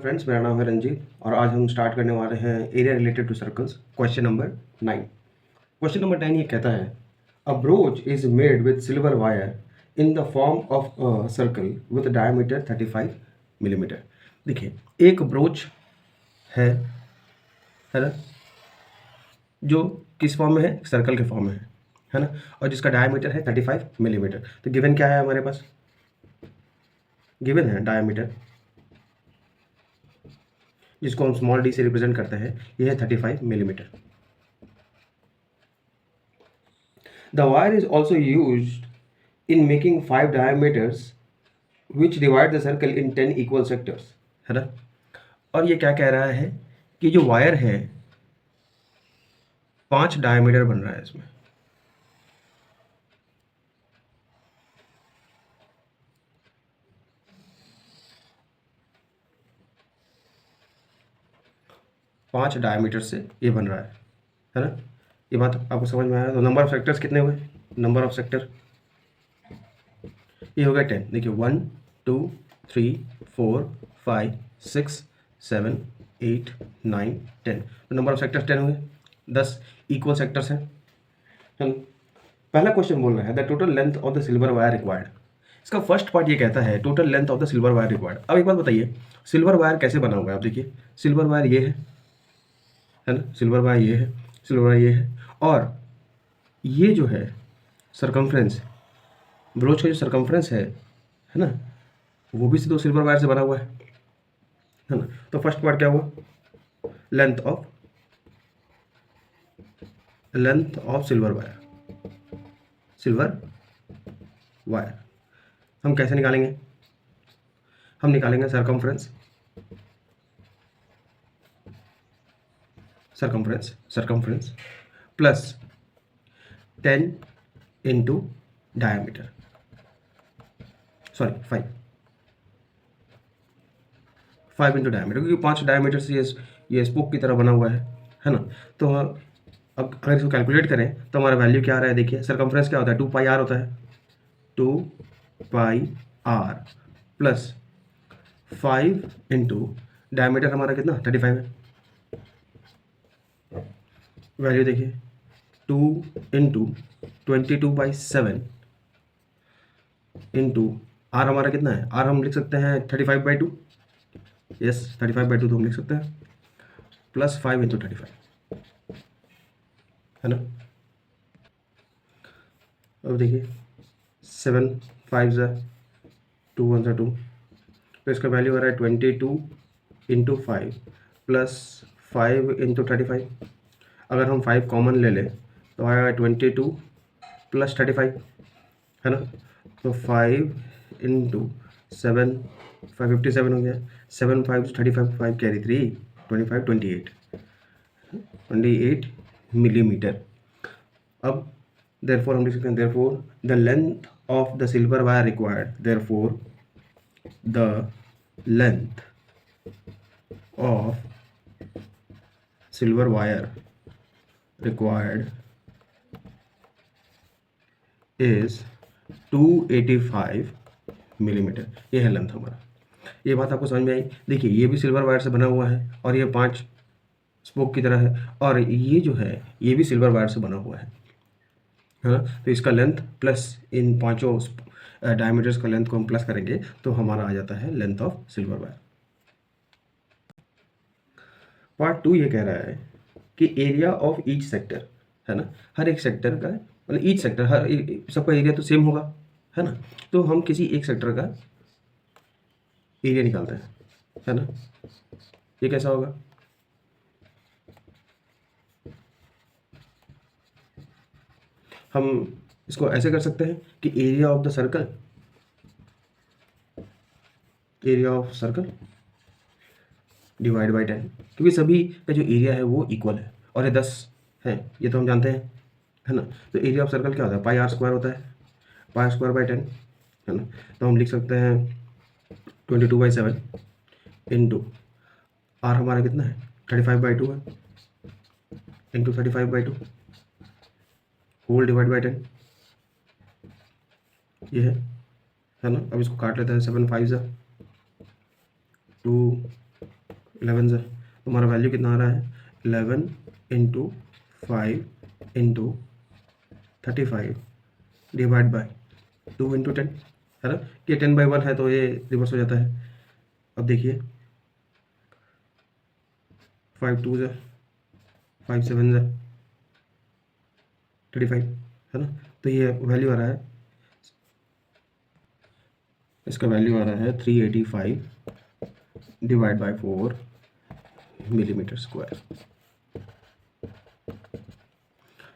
Friends, मेरा नाम है रंजीत और आज हम स्टार्ट करने वाले हैं area related to circles. Question number 9। Question number 9 ये कहता है a brooch is made with silver wire in the form of a circle with diameter 35 millimetre. देखिए, एक ब्रोच है ना, जो किस फॉर्म में है? सर्कल के फॉर्म में है ना, और जिसका डायमीटर है 35 मिलीमीटर। तो गिवन क्या है हमारे पास? गिवन है डायमीटर, जिसको हम स्मॉल डी से रिप्रेजेंट करते हैं, ये है 35 millimetre. The wire is also used in making 5 diameters which divide the circle in 10 equal sectors, है ना। और ये क्या कह रहा है कि जो वायर है 5 डायमीटर बन रहा है इसमें। पांच डायमीटर से ये बन रहा है ना। ये बात आपको समझ में आया? तो नंबर ऑफ सेक्टर्स कितने हुए? नंबर ऑफ सेक्टर ये हो गया 10। देखिए 1 2 3 4 5 6 7 8 9 10। तो नंबर ऑफ सेक्टर्स 10 हुए। 10 इक्वल सेक्टर्स हैं। पहला क्वेश्चन बोल रहा है the total length of the silver wire required. इसका फर्स्ट पार्ट ये कहता है total length of the silver wire required. अब एक बात बताइए, सिल्वर वायर कैसे बना हुआ है? आप देखिए, सिल्वर वायर ये है ना, सिल्वर वायर ये है, सिल्वर वायर ये है, और ये जो है सरकमफ्रेंस, ब्रोच का जो सरकमफ्रेंस है ना, वो भी तो सिल्वर वायर से बना हुआ है ना। तो फर्स्ट पार्ट क्या हुआ? Length of silver wire. Silver wire हम कैसे निकालेंगे? हम निकालेंगे circumference plus 10 into diameter, sorry 5 into diameter, क्योंकि 5 डायमीटर से ये स्पोक की तरह बना हुआ है ना। तो अब अगर इसको कैलकुलेट करें तो हमारा वैल्यू क्या आ रहा है? देखिए, सरकमफ्रेंस क्या होता है? 2 पाई आर होता है। 2 पाई आर प्लस 5 इंटू डायमीटर हमारा कितना? 35 है। वैल्यू देखिए, 2 इंटू 22/7 इंटू आर हमारा कितना है? आर हम लिख सकते हैं 35/2। यस, 35/2 तो हम लिख सकते हैं, प्लस 5 इंटू 35, है ना। अब देखिए 7 5 2 1 2, तो इसका वैल्यू आ रहा है 22 इंटू 5 प्लस 5 इंटू 35। अगर हम 5 कॉमन ले लें तो आएगा 22 प्लस 35, है ना। तो 5 इंटू 7 557 हो गया। 7 5 35, 5 कैरी 3 25 28 मिलीमीटर। अब देयरफॉर हम लिख सकते हैं therefore the length of the silver wire required, therefore the length of silver wire required is 285 millimetre. ये है लेंथ हमारा। ये बात आपको समझ में आई? देखिए, ये भी सिल्वर वायर से बना हुआ है और ये 5 स्पोक की तरह है, और ये जो है ये भी सिल्वर वायर से बना हुआ है ना। तो इसका लेंथ प्लस इन पांचों डायमीटर्स का लेंथ को हम प्लस करेंगे तो हमारा आ जाता है length of silver wire. Part 2 ये कह रहा है कि एरिया ऑफ ईच सेक्टर, है ना, हर एक सेक्टर का, मतलब ईच सेक्टर, हर सबका एरिया तो सेम होगा, है ना। तो हम किसी एक सेक्टर का एरिया निकालते हैं, है ना। ये कैसा होगा? हम इसको ऐसे कर सकते हैं कि area of the circle, area of circle divide by 10, क्योंकि सभी का जो एरिया है वो इक्वल है और ये 10 है, ये तो हम जानते हैं, है ना। तो एरिया ऑफ सर्कल क्या होता है? पाई आर स्क्वायर होता है, पाई स्क्वायर बाई 10, है ना। तो हम लिख सकते हैं 22/7 इंटू आर हमारा कितना है? 35/2 है, इंटू 35/2 होल डिवाइड बाई 10, ये है ना। अब इसको काट लेते हैं। 7 5 2 11 से तुम्हारा वैल्यू कितना आ रहा है 11 into 5 into 35 divide by 2 into 10 है ना, कि 10/1 है तो ये रिवर्स हो जाता है। अब देखिए 5 2 से 5 7 से 35 है ना, तो ये वैल्यू आ रहा है, इसका वैल्यू आ रहा है 385 divide by 4 millimetre square.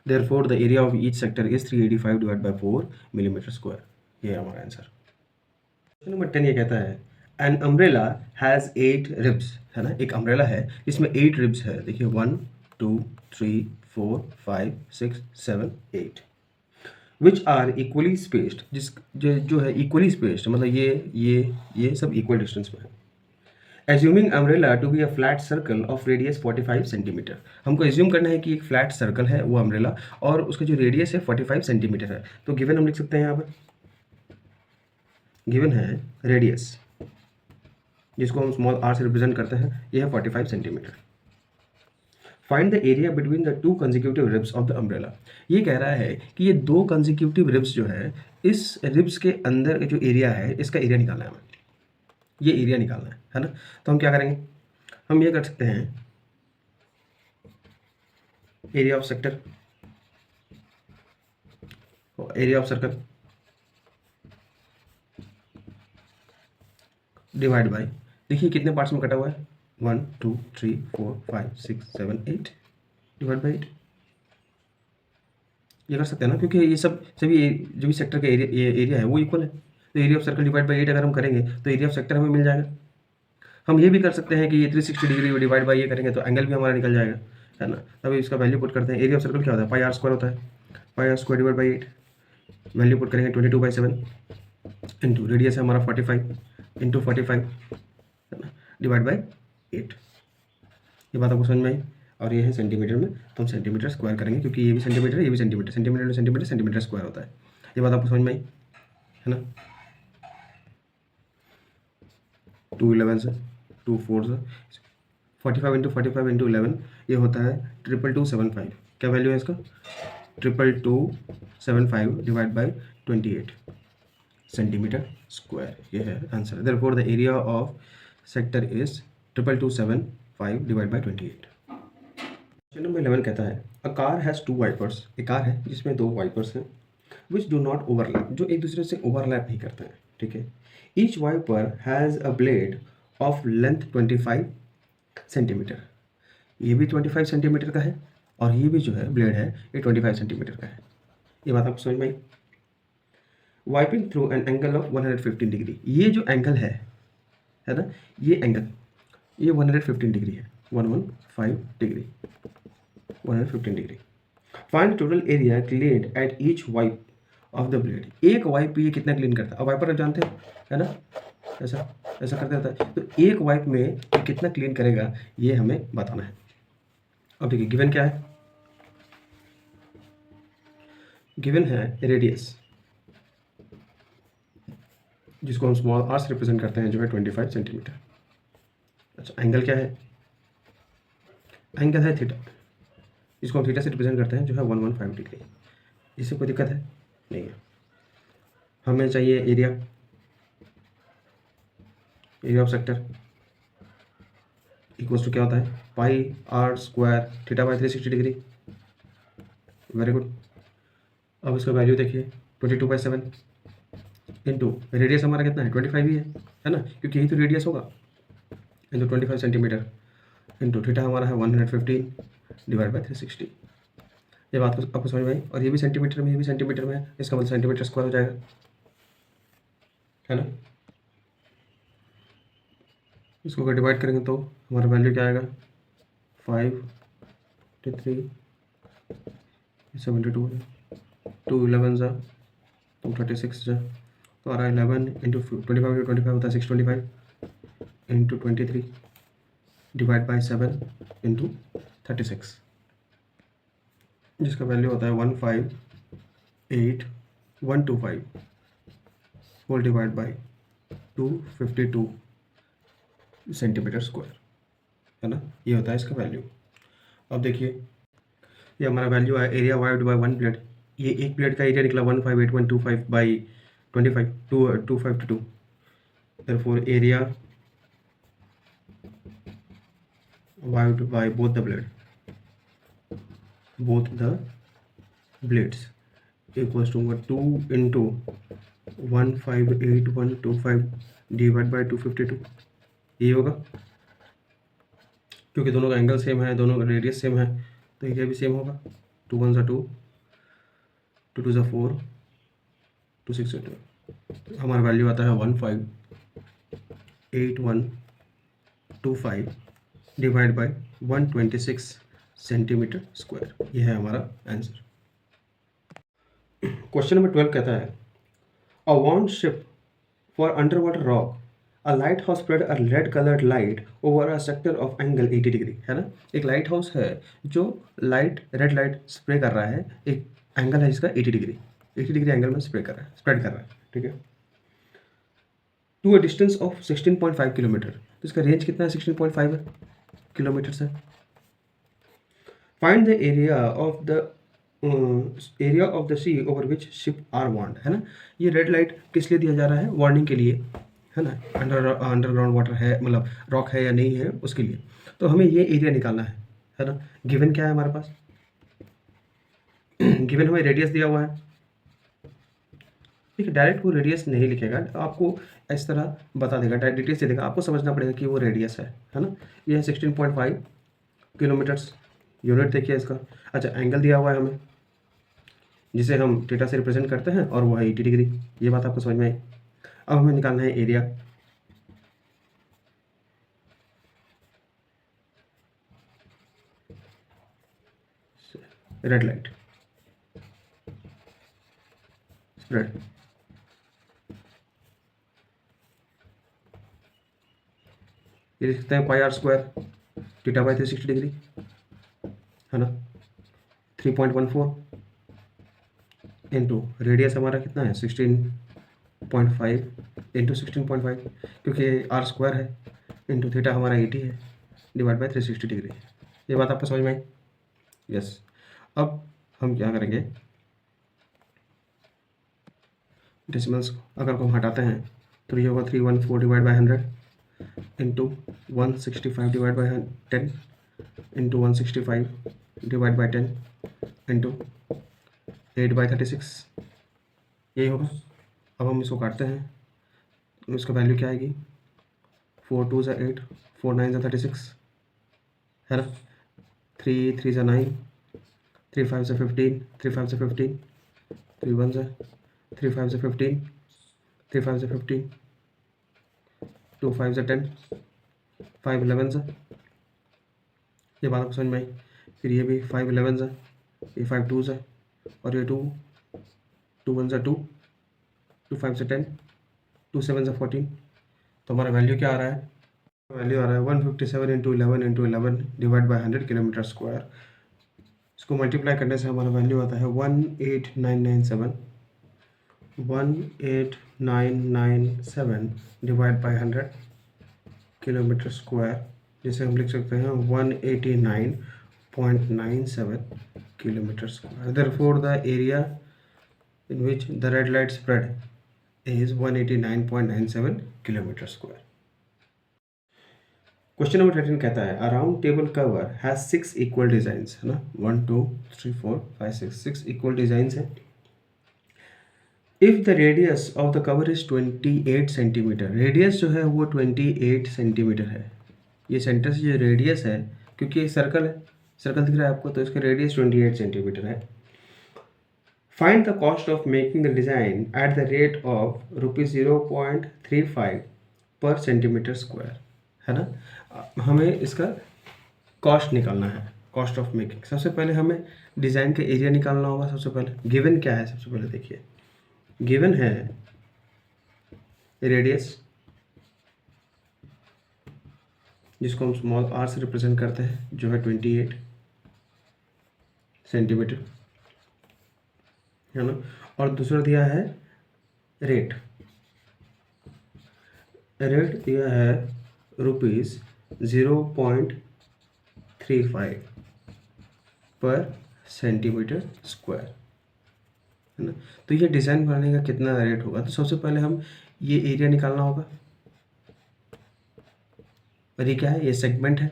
Therefore the area of each sector is 385 divided by 4 millimetre square. ये है हमारा आंसर। क्वेश्चन नंबर 10 ये कहता है एन अम्ब्रेला हैज़ 8 रिब्स, है ना, एक अम्ब्रेला है इसमें 8 रिब्स है। देखिए 1 2 3 4 5 6 7 8 विच आर इक्वली स्पेस्ड, जो है इक्वली स्पेस्ड, मतलब ये सब इक्वल डिस्टेंस में है। Assuming umbrella to be a flat circle of radius 45 centimetre, हमको एज्यूम करना है कि एक फ्लैट सर्कल है वो अम्ब्रेला और उसका जो रेडियस है 45 सेंटीमीटर है। तो गिवन हम लिख सकते हैं, यहाँ पर गिवन है रेडियस जिसको हम स्मॉल आर से रिप्रेजेंट करते हैं, यह है 45 centimetre. Find the area between the 2 consecutive ribs of the umbrella, ये कह रहा है कि ये 2 कंसेक्यूटिव रिब्स जो है, इस रिब्स के अंदर जो एरिया है इसका एरिया निकालना है हमें, ये एरिया निकालना है ना। तो हम क्या करेंगे, हम ये कर सकते हैं area of sector, area of circle divide by, देखिए कितने पार्ट्स में कटा हुआ है 1 2 3 4 5 6 7 8 डिवाइड बाई 8। ये कर सकते हैं ना, क्योंकि ये सभी जो भी सेक्टर का एरिया है वो इक्वल है। तो area of circle divide by 8 अगर हम करेंगे तो एरिया ऑफ सेक्टर हमें मिल जाएगा। हम ये भी कर सकते हैं कि ये 360 डिग्री डिवाइड बाई ये करेंगे तो एंगल भी हमारा निकल जाएगा, है ना। तभी इसका वैल्यू पुट करते हैं। एरिया ऑफ सर्कल क्या होता है, पाई आर स्क्वायर होता है, pi are square divide by 8, value put करेंगे 22/7 इंटू रेडियस है हमारा 45 इंटू 45 है ना डिवाइड बाई 8। ये बात आपको समझ में आई। और ये है सेंटीमीटर में, तो हम सेंटीमीटर स्क्वायर करेंगे क्योंकि ये भी सेंटीमीटर है ये भी centimetre, centimetre centimetre centimetre square होता है। ये बात आपको समझ में आई, है ना। 2 11 से 2 4 से 45 इंटू 45 इंटू 11 ये होता है 2275। क्या वैल्यू है इसका 2275 डिवाइड बाई 28 सेंटीमीटर स्क्वायर, ये है answer. Therefore the area of sector is 2275 divide by 28। Question number 11 कहता है अ कार हैज़ 2 वाइपर्स, एक कार है जिसमें 2 वाइपर्स हैं विच डू नॉट ओवरलैप, जो एक दूसरे से ओवरलैप नहीं करते हैं, ठीक है। Each wiper has a blade of length 25 centimetre, ये भी 25 सेंटीमीटर का है और ये भी जो है ब्लेड है ये 25 सेंटीमीटर का है। ये बात आपको समझ में आई। Wiping through an angle of 115 degree, ये जो एंगल है ना, ये एंगल ये 115 डिग्री है, 115 degree 115 degree. Find total area cleaned at each wipe off the blade, एक वाइप पे ये कितना क्लीन करता है। अब वाइपर जानते हैं, है ना, ऐसा ऐसा करते रहता है, तो एक वाइप में ये कितना क्लीन करेगा ये हमें बताना है। अब देखिए गिवन क्या है, गिवन है रेडियस जिसको हम स्मॉल आर से रिप्रेजेंट करते हैं जो है 25 सेंटीमीटर। अच्छा एंगल क्या है, एंगल है थीटा, इसको हम थीटा से रिप्रेजेंट करते हैं जो है 115 डिग्री। इससे कोई दिक्कत है नहीं है। हमें चाहिए area, area of sector equals to क्या होता है pi are square theta by 360 degree. Very good. अब इसका वैल्यू देखिए 22/7 इंटू रेडियस हमारा कितना है 25 ही है ना, क्योंकि यही तो रेडियस होगा, इंटू 25 सेंटीमीटर इंटू थीटा हमारा है 115 डिवाइड बाई 360। ये बात आपको समझ में आई। और ये भी सेंटीमीटर में ये भी सेंटीमीटर में है, इसका मतलब सेंटीमीटर स्क्वायर हो जाएगा, है ना। इसको अगर डिवाइड करेंगे तो हमारा वैल्यू क्या आएगा 5 72 2 11 जा 2 36 जा तो आ रहा है 11 इंटू 25 होता है 625 इंटू 23 डिवाइड बाई 7 इंटू 36, जिसका वैल्यू होता है 158,125 whole divide by 252 centimetre square. है ना, ये होता है इसका वैल्यू। अब देखिए ये हमारा वैल्यू है area wide by one plate, ये एक प्लेट का एरिया निकला 158.25 by 25 252, therefore area wide by both the blades equals to 2 into 158.125 divide by 252, ये होगा। क्योंकि दोनों का एंगल सेम है, दोनों का रेडियस सेम है, तो एरिया भी सेम होगा। 2 1 2, 2 2 4, 2 6 2, हमारा वैल्यू आता है 158125 डिवाइड बाई 126 सेंटीमीटर स्क्वायर, ये है हमारा आंसर। क्वेश्चन नंबर 12 कहता है a warn ship for underwater rock a lighthouse spread a red coloured light over a sector of angle 80 degree, है ना। एक लाइट हाउस है जो रेड लाइट स्प्रे कर रहा है, एक एंगल है जिसका 80 डिग्री एंगल में स्प्रेड कर रहा है, ठीक है, to a distance of 16.5 kilometre. तो इसका रेंज कितना है, 16.5 किलोमीटर है। Find the area of the sea over which ship are warned, है ना। ये रेड लाइट किस लिए दिया जा रहा है, वार्निंग के लिए, है ना। अंडरग्राउंड वाटर है, मतलब रॉक है या नहीं है, उसके लिए। तो हमें ये एरिया निकालना है ना। गिवन क्या है हमारे पास, गिवन हमें रेडियस दिया हुआ है, ठीक है। डायरेक्ट वो रेडियस नहीं लिखेगा, आपको इस तरह बता देगा, डायरेक्ट डिटेल्स दे देगा, आपको समझना पड़ेगा कि वो रेडियस है ना। ये है 16.5 किलोमीटर्स, यूनिट देखिए इसका। अच्छा, एंगल दिया हुआ है हमें, जिसे हम थीटा से रिप्रेजेंट करते हैं, और वो है 80 डिग्री। ये बात आपको समझ में आई। अब हमें निकालना है एरिया। रेड लाइट स्प्रेड, ये लिख सकते हैं pi are square theta by 360 degree, है ना। 3.14 इंटू रेडियस हमारा कितना है 16.5 इंटू 16.5, क्योंकि आर स्क्वायर है, इंटू थीटा हमारा 80 है, डिवाइड बाई 360 डिग्री। ये बात आपको समझ में आई? यस। अब हम क्या करेंगे, डेसिमल्स अगर हम हटाते हैं तो ये होगा 314 divide by 100 into 165 divide by 10 into 165 divide by 10 into 8/36, यही होगा। अब हम इसको काटते हैं, इसका वैल्यू क्या आएगी, 4 2 = 8, 4 9 = 36, है ना। 3 3 = 9, 3 5 = 15, 3 5 = 15, 3 1 = 3 5 = 15, 3 5 = 15, 2 5 = 10, 5 11 ये बात आपको समझ में आई। फिर ये भी 5 11 ये 5 2 और ये 2 2 1 = 2, 2 5 = 10, 2 7 = 14। तो हमारा वैल्यू क्या आ रहा है, वैल्यू आ रहा है 157 into 11 divide by 100 kilometre square. इसको मल्टीप्लाई करने से हमारा वैल्यू आता है 18997 डिवाइड बाई 100 किलोमीटर स्क्वायर, जिसे हम लिख सकते हैं 189.97 kilometre square. Therefore the area in which the red light spread is 189.97 kilometre square. Question number 13 कहता है अ round table cover has 6 equal designs, है ना। 1 2 3 4 5 6 इक्वल डिजाइंस हैं। If the radius of the cover is 28 centimetre, radius जो है वो 28 centimetre है। ये सेंटर से जो रेडियस है, क्योंकि ये सर्कल है, सर्कल दिख रहा है आपको, तो इसका रेडियस 28 सेंटीमीटर है। Find the cost of making the design at the rate of ₹0.35 पर सेंटीमीटर स्क्वायर, है ना। हमें इसका कॉस्ट निकालना है, कॉस्ट ऑफ मेकिंग। सबसे पहले हमें डिज़ाइन का एरिया निकालना होगा। सबसे पहले गिवन क्या है, सबसे पहले देखिए गिवन है रेडियस, जिसको हम स्मॉल आर से रिप्रेजेंट करते हैं, जो है 28 सेंटीमीटर, है ना। और दूसरा दिया है रेट, रेट दिया है 0.35 पर सेंटीमीटर स्क्वायर, है ना। तो ये डिज़ाइन बनाने का कितना रेट होगा? तो सबसे पहले हम ये एरिया निकालना होगा, और ये क्या है? ये सेगमेंट है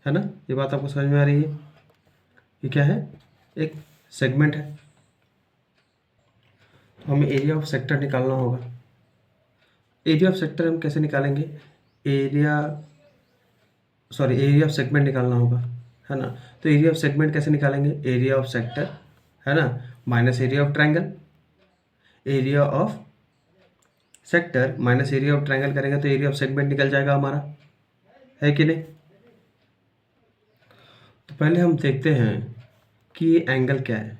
ना। ये बात आपको समझ में आ रही है? ये क्या है? एक सेगमेंट है। तो हमें एरिया ऑफ सेक्टर निकालना होगा। एरिया ऑफ सेक्टर हम कैसे निकालेंगे? एरिया ऑफ सेगमेंट निकालना होगा, है ना। तो एरिया ऑफ सेगमेंट कैसे निकालेंगे? एरिया ऑफ सेक्टर, है ना, minus area of triangle. Area of sector minus area of triangle करेंगे तो एरिया ऑफ सेगमेंट निकल जाएगा हमारा, है कि नहीं। तो पहले हम देखते हैं कि ये एंगल क्या है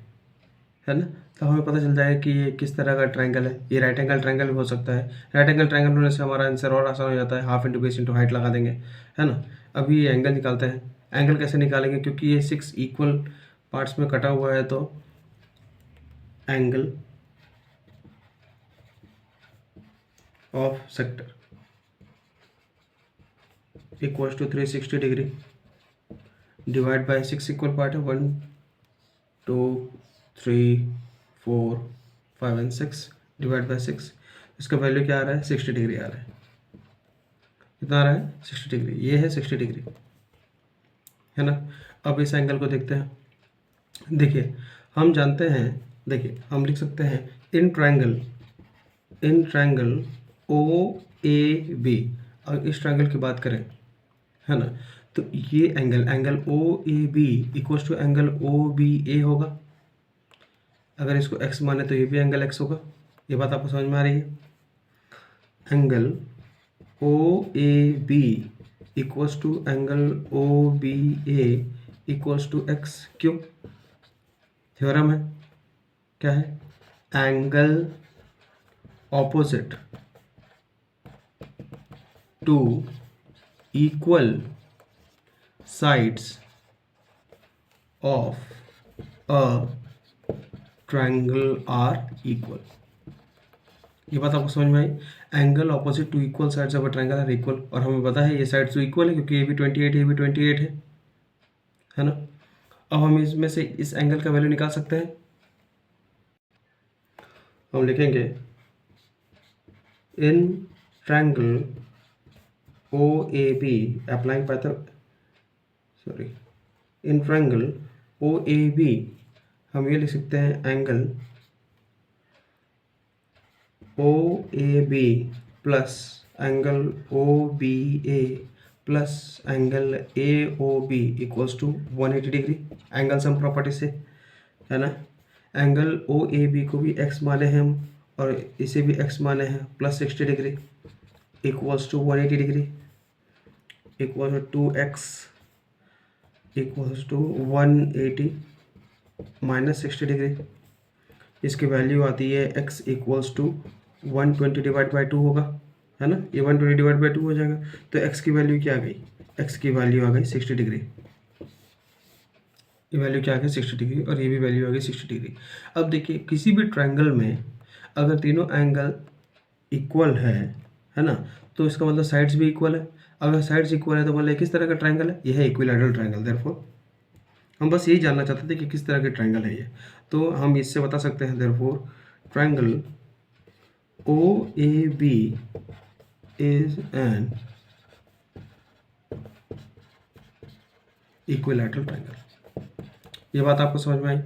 ना। तो हमें पता चल जाएगा कि ये किस तरह का ट्रायंगल है। ये राइट एंगल ट्रायंगल भी हो सकता है। राइट एंगल ट्रायंगल होने से हमारा आंसर और आसान हो जाता है, half into base into height लगा देंगे, है ना। अभी ये एंगल निकालते हैं। एंगल कैसे निकालेंगे? क्योंकि ये 6 इक्वल पार्ट्स में कटा हुआ है, तो angle of sector equal to 360 degree divide by 6 equal part है, 1 2 3 4 5 एंड 6 डिवाइड बाय 6। इसका वैल्यू क्या आ रहा है? 60 डिग्री आ रहा है। कितना आ रहा है? 60 डिग्री। ये है 60 डिग्री, है ना। अब इस एंगल को देखते हैं। देखिए हम जानते हैं, देखिए हम लिख सकते हैं इन ट्रायंगल ओ ए बी। अगर इस ट्रायंगल की बात करें, है ना, तो ये angle O A B equals to angle O B A होगा। अगर इसको x माने तो ये भी एंगल x होगा। ये बात आपको समझ में आ रही है? Angle O A B equals to angle O B A equals to x। क्यों? थ्योरम है। क्या है? Angle opposite to equal sides of a triangle are equal. ये बात आपको समझ में आई? Angle opposite to equal sides of a triangle are equal, और हमें पता है ये साइड्स तो इक्वल है क्योंकि ये भी 28 है, ये भी 28 है ना। अब हम इसमें से इस एंगल का वैल्यू निकाल सकते हैं। हम लिखेंगे in triangle O A B applying in triangle O A B हम ये लिख सकते हैं angle O A B plus angle O B A plus angle A O B equals to 180 degree. Angle sum property से, है ना। Angle O A B को भी x माने हैं हम, और इसे भी x माने हैं, plus 60 degree equals to 180 degree equal to x equals to 180 minus 60 degree. इसकी वैल्यू आती है x equals to 120 divide by 2 होगा, है ना। ये 120 डिवाइड बाई 2 हो जाएगा। तो x की वैल्यू क्या आ गई? x की वैल्यू आ गई 60 डिग्री। ये वैल्यू क्या आ गई? 60 डिग्री, और ये भी वैल्यू आ गई 60 डिग्री। अब देखिए किसी भी ट्रायंगल में अगर तीनों एंगल इक्वल है ना, तो इसका मतलब साइड्स भी इक्वल है। अगर साइड्स इक्वल है तो मतलब किस तरह का ट्रायंगल है? यह है इक्विलैटरल ट्रायंगल। देयरफॉर हम बस यही जानना चाहते थे कि किस तरह के ट्रायंगल है ये, तो हम इससे बता सकते हैं therefore triangle O A B is an equilateral triangle. ये बात आपको समझ में आई?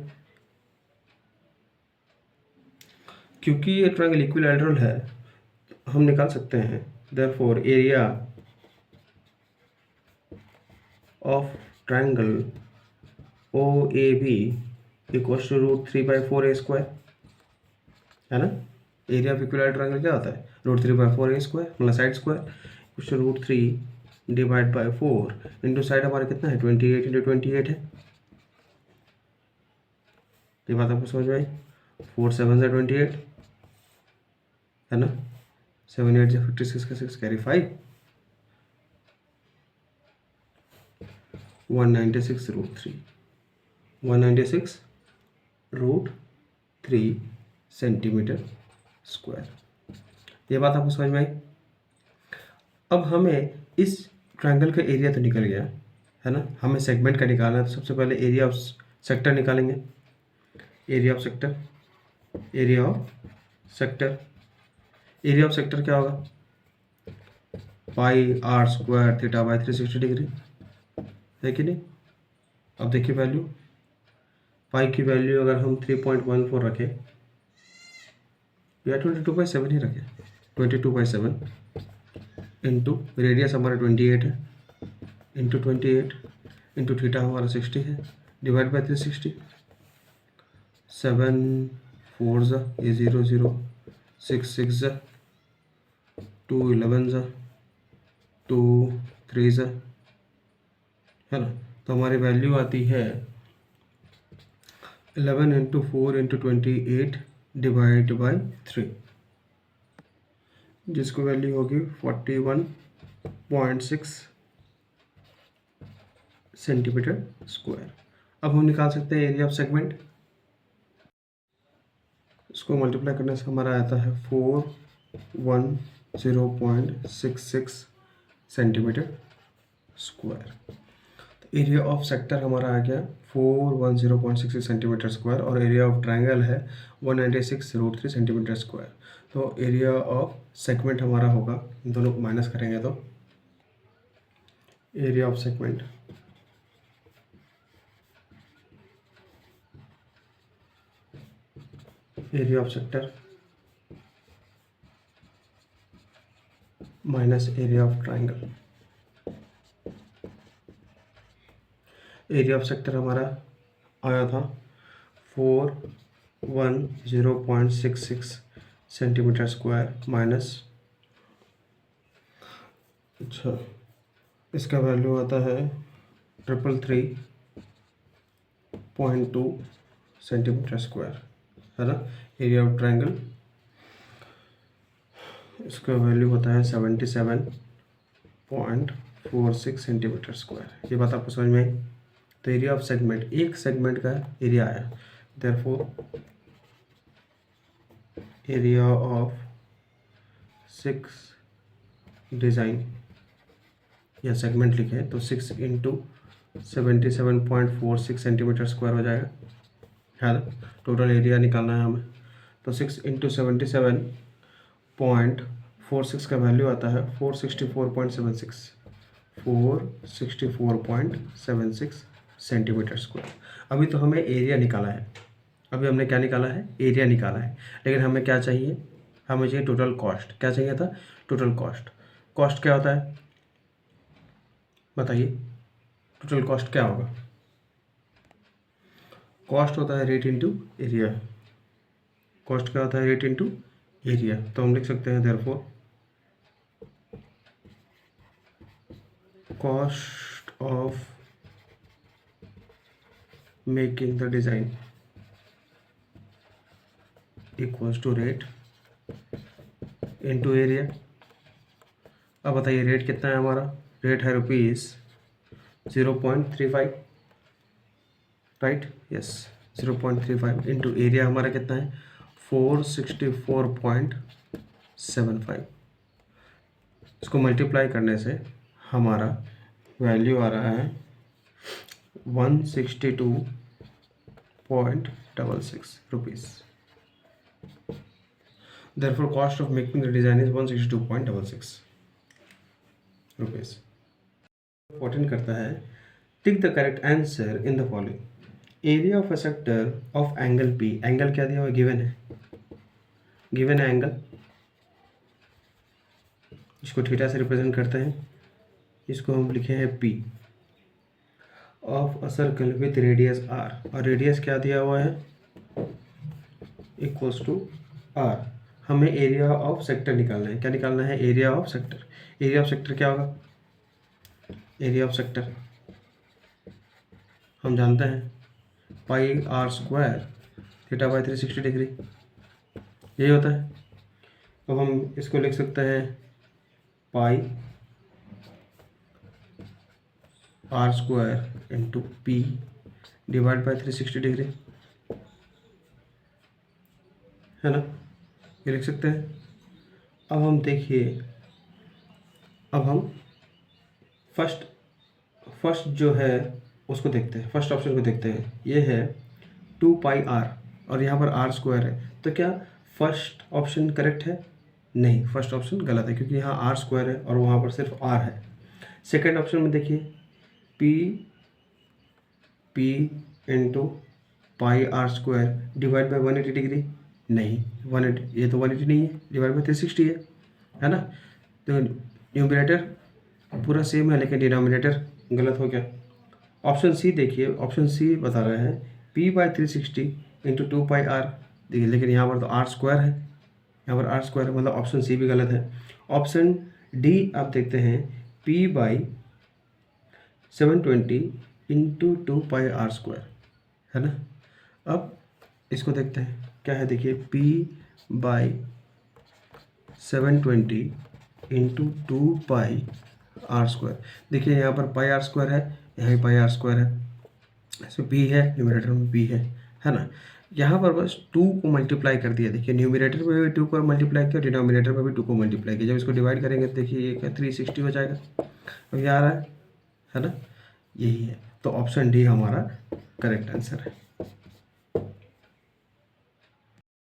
क्योंकि ये ट्रायंगल इक्विलैटरल है, हम निकाल सकते हैं therefore area of triangle O A B equals to √3/4a², है ना। एरिया ऑफ इक्विलैटरल ट्रायंगल क्या होता है? √3/4a², मतलब side square equals to √3 divide by 4 into side हमारा कितना है? 28 इंटू 28 है। ये बात आपको समझ में आई? 4 7 28, है ना। 7 8 56 का 6 कैरी 5, 196 √3 सेंटीमीटर स्क्वायर। ये बात आपको समझ में आई? अब हमें इस ट्रायंगल का एरिया तो निकल गया है ना, हमें सेगमेंट का निकालना है। तो सबसे पहले एरिया ऑफ सेक्टर निकालेंगे। Area of sector, area of sector, area of sector क्या होगा, pi are square theta by 360 degree, है कि नहीं। अब देखिए वैल्यू, पाई की वैल्यू अगर हम 3.14 रखें या 22/7 ही रखें, 22/7 इंटू रेडियस हमारा 28 है, इंटू 28 इंटू थीटा हमारा 60 है, डिवाइड बाई 360, 7 4 ज़ा ये 0 0, 6 6 ज़ा 2 11 ज़ा 2 3 ज़ा, है ना। तो हमारी वैल्यू आती है 11 इंटू 4 इंटू 28 डिवाइड बाई 3, जिसको वैल्यू होगी 41.6 सेंटीमीटर स्क्वायर। अब हम निकाल सकते हैं एरिया ऑफ सेगमेंट। इसको मल्टीप्लाई करने से हमारा आता है 410.66 सेंटीमीटर स्क्वायर। तो एरिया ऑफ सेक्टर हमारा आ गया 410.66 सेंटीमीटर स्क्वायर, और एरिया ऑफ ट्रायंगल है 196√3 सेंटीमीटर स्क्वायर। तो एरिया ऑफ सेगमेंट हमारा होगा, इन दोनों को माइनस करेंगे तो area of segment area of sector minus area of triangle. Area of sector हमारा आया था 410.66 सेंटीमीटर स्क्वायर माइनस, अच्छा इसका वैल्यू आता है 333.2 सेंटीमीटर स्क्वायर, है ना। एरिया ऑफ ट्रायंगल, इसका वैल्यू होता है 77.46 सेंटीमीटर स्क्वायर। ये बात आपको समझ में आई। तो एरिया ऑफ सेगमेंट, एक सेगमेंट का एरिया आया, देयरफॉर एरिया ऑफ 6 डिज़ाइन या सेगमेंट लिखे तो 6 इंटू 77.46 सेंटीमीटर स्क्वायर हो जाएगा, है ना। टोटल एरिया निकालना है हमें, तो 6 इंटू 77.46 का वैल्यू आता है 464.76 सेंटीमीटर स्क्वायर। अभी तो हमें एरिया निकाला है, अभी हमने क्या निकाला है, एरिया निकाला है, लेकिन हमें क्या चाहिए, हमें चाहिए टोटल कॉस्ट। क्या चाहिए था, टोटल कॉस्ट। कॉस्ट क्या होता है बताइए, टोटल कॉस्ट क्या होगा, कॉस्ट होता है रेट इनटू एरिया। कॉस्ट क्या होता है, रेट इनटू एरिया। तो हम लिख सकते हैं therefore cost of making the design equals to rate into area. अब बताइए रेट कितना है हमारा, रेट है ₹0.35, राइट, यस 0.35 इंटू एरिया हमारा कितना है 464.75। इसको मल्टीप्लाई करने से हमारा वैल्यू आ रहा है 162.66 rupees. Therefore, cost of making the design is 162.66 rupees. Important करता है, tick the correct answer in the following. Area of a sector of angle P, angle क्या दिया हुआ, गिवन है, गिवन है एंगल, इसको थीटा से रिप्रेजेंट करते हैं, इसको हम लिखे हैं P, of a circle with radius r, और रेडियस क्या दिया हुआ है इक्वल्स टू आर। हमें एरिया ऑफ सेक्टर निकालना है, क्या निकालना है, area of sector. Area of sector क्या होगा, एरिया ऑफ सेक्टर हम जानते हैं pi are square theta by 360 degree, यही होता है। अब हम इसको लिख सकते हैं pi are square into P divide by 360 degree, है ना, ये लिख सकते हैं। अब हम देखिए, अब हम फर्स्ट फर्स्ट जो है उसको देखते हैं, फर्स्ट ऑप्शन को देखते हैं। ये है 2πr और यहाँ पर आर स्क्वायर है, तो क्या फर्स्ट ऑप्शन करेक्ट है? नहीं, फर्स्ट ऑप्शन गलत है क्योंकि यहाँ आर स्क्वायर है और वहाँ पर सिर्फ आर है। सेकेंड ऑप्शन में देखिए P into pi are square divide by 180 degree, नहीं 180, ये तो 180 नहीं है, डिवाइड बाई 360 है ना। तो न्यूमरेटर पूरा सेम है लेकिन डिनोमिनेटर गलत हो गया। ऑप्शन सी देखिए, ऑप्शन सी बता रहे हैं p/360 इंटू 2πr, देखिए लेकिन यहाँ पर तो आर स्क्वायर है, यहाँ पर आर स्क्वायर है, मतलब ऑप्शन सी भी गलत है। ऑप्शन डी आप देखते हैं p/720 इंटू 2πr स्क्वायर, है ना। अब इसको देखते हैं क्या है, देखिए p/720 इंटू 2πr स्क्वायर, देखिए यहाँ पर पाई आर स्क्वायर है, यहाँ भी पाई आर स्क्वायर है, इसमें p है, न्यूमरेटर में p है ना। यहाँ पर बस 2 को मल्टीप्लाई कर दिया, देखिए न्यूमरेटर में भी 2 को मल्टीप्लाई किया, डिनोमिनेटर में भी 2 को मल्टीप्लाई किया। जब इसको डिवाइड करेंगे तो देखिए ये क्या 360 हो जाएगा, अब ये आ रहा है ना, यही है। तो ऑप्शन डी हमारा करेक्ट आंसर है।